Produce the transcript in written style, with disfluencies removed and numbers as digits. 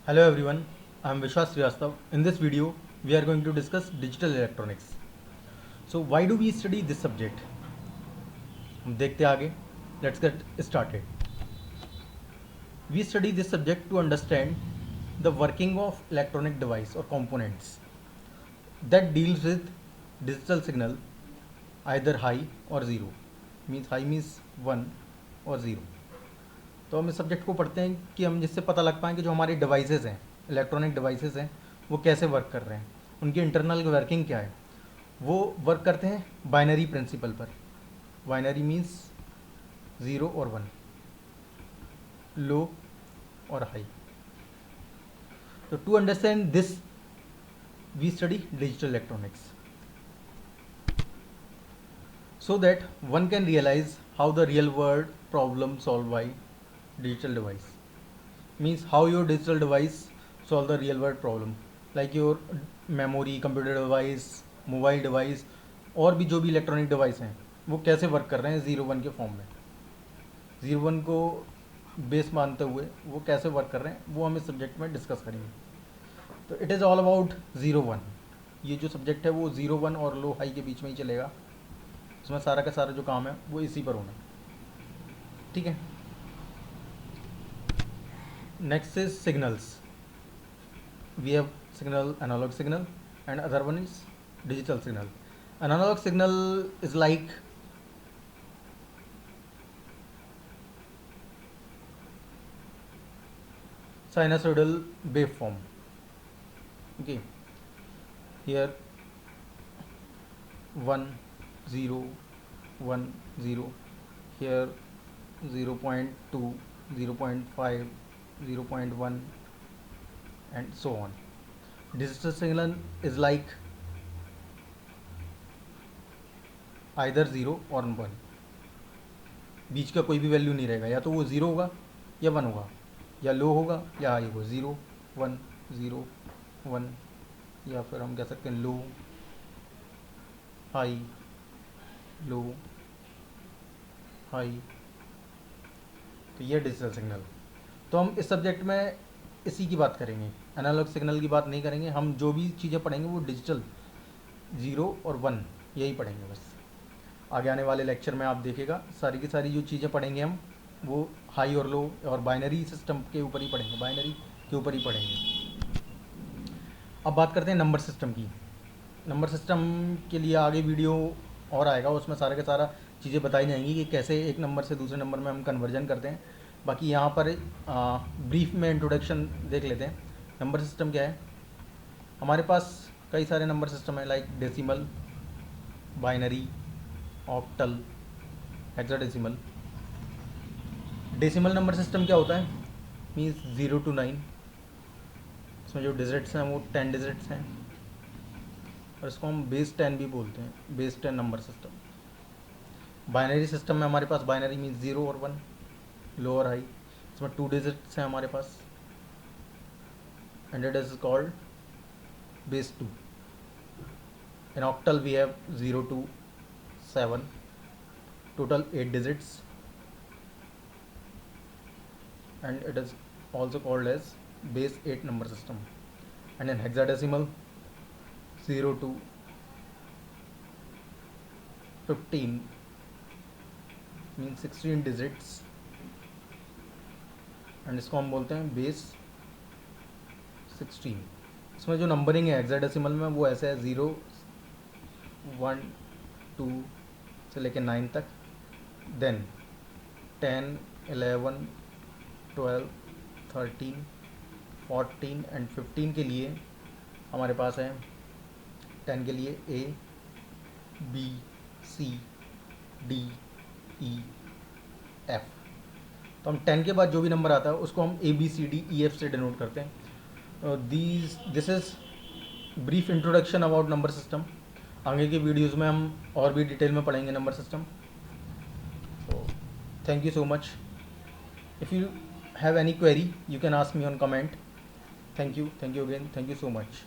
Hello everyone, I am Vishwas Srivastav. In this video, we are going to discuss digital electronics. So why do we study this subject? हम देखते हैं आगे. Let's get started. We study this subject to understand the working of electronic device or components that deals with digital signal either high or zero. Means high means 1 और 0. तो हम इस subject को पढ़ते हैं कि हम जिससे पता लग पाएँ कि जो हमारे डिवाइसेस हैं, इलेक्ट्रॉनिक डिवाइसेस हैं, वो कैसे वर्क कर रहे हैं, उनकी इंटरनल वर्किंग क्या है. वो वर्क करते हैं बाइनरी प्रिंसिपल पर. बाइनरी मीन्स 0 और 1, लो और हाई. तो to understand this we study digital electronics so that one can realize how the real world problem solved by digital device. Means how your digital device solve the real world problem, like your memory, computer device, mobile device और भी जो भी electronic device हैं वो कैसे work कर रहे हैं 0-1 के फॉर्म में. 0-1 को बेस मानते हुए वो कैसे वर्क कर रहे हैं वो हम इस सब्जेक्ट में डिस्कस करेंगे. तो इट इज़ ऑल अबाउट 0-1. ये जो सब्जेक्ट है वो 0-1 और लो हाई के बीच में ही चलेगा. उसमें सारा का सारा जो काम है वो इसी पर होना. ठीक है. Next is signals. We have signal, analogue signal, and other one is digital signal. Analogue signal is like sinusoidal waveform. Okay, here 1 0 1 0, here 0.2 0.5 0.1 and so on. Digital signal is like either 0 और 1. बीच का कोई भी value नहीं रहेगा. या तो वो 0 होगा या 1 होगा, या लो होगा या हाई होगा. 0 1 0 1, या फिर हम कह सकते हैं लो हाई लो हाई. तो ये डिजिटल सिग्नल. तो हम इस सब्जेक्ट में इसी की बात करेंगे, एनालॉग सिग्नल की बात नहीं करेंगे. हम जो भी चीज़ें पढ़ेंगे वो डिजिटल 0 और 1 यही पढ़ेंगे बस. आगे आने वाले लेक्चर में आप देखेगा सारी की सारी जो चीज़ें पढ़ेंगे हम वो हाई और लो और बाइनरी सिस्टम के ऊपर ही पढ़ेंगे, बाइनरी के ऊपर ही पढ़ेंगे. अब बात करते हैं नंबर सिस्टम की. नंबर सिस्टम के लिए आगे वीडियो और आएगा, उसमें सारा का सारा चीज़ें बताई जाएंगी कि कैसे एक नंबर से दूसरे नंबर में हम कन्वर्जन करते हैं. बाकी यहाँ पर ब्रीफ में इंट्रोडक्शन देख लेते हैं. नंबर सिस्टम क्या है. हमारे पास कई सारे नंबर सिस्टम है, like decimal, binary, octal, hexadecimal. Decimal number system क्या होता है. Means 0 to 9. इसमें जो डिजिट्स हैं वो 10 डिजिट्स हैं और इसको हम बेस 10 भी बोलते हैं, base 10 number system. Binary system में हमारे पास बाइनरी मीन्स 0 और 1, लो और हाई. इसमें 2 डिजिट्स हैं हमारे पास and it is called base 2. In octal we have 0 to 7, total 8 digits, and it is also called as base 8 number system. And in hexadecimal 0 to 15 means 16 digits, and इसको हम बोलते हैं base 16. इसमें जो नंबरिंग है हेक्साडेसिमल में वो ऐसे है 0 1 2 से लेकर 9 तक. देन 10 11 12 13 14 एंड 15 के लिए हमारे पास है 10 के लिए A B C D E F. तो हम 10 के बाद जो भी नंबर आता है उसको हम A B C D E F से डिनोट करते हैं. This is brief introduction about number system. आगे के वीडियोज़ में हम और भी डिटेल में पढ़ेंगे number system. So thank you so much. If you have any query you can ask me on comment. Thank you again, thank you so much.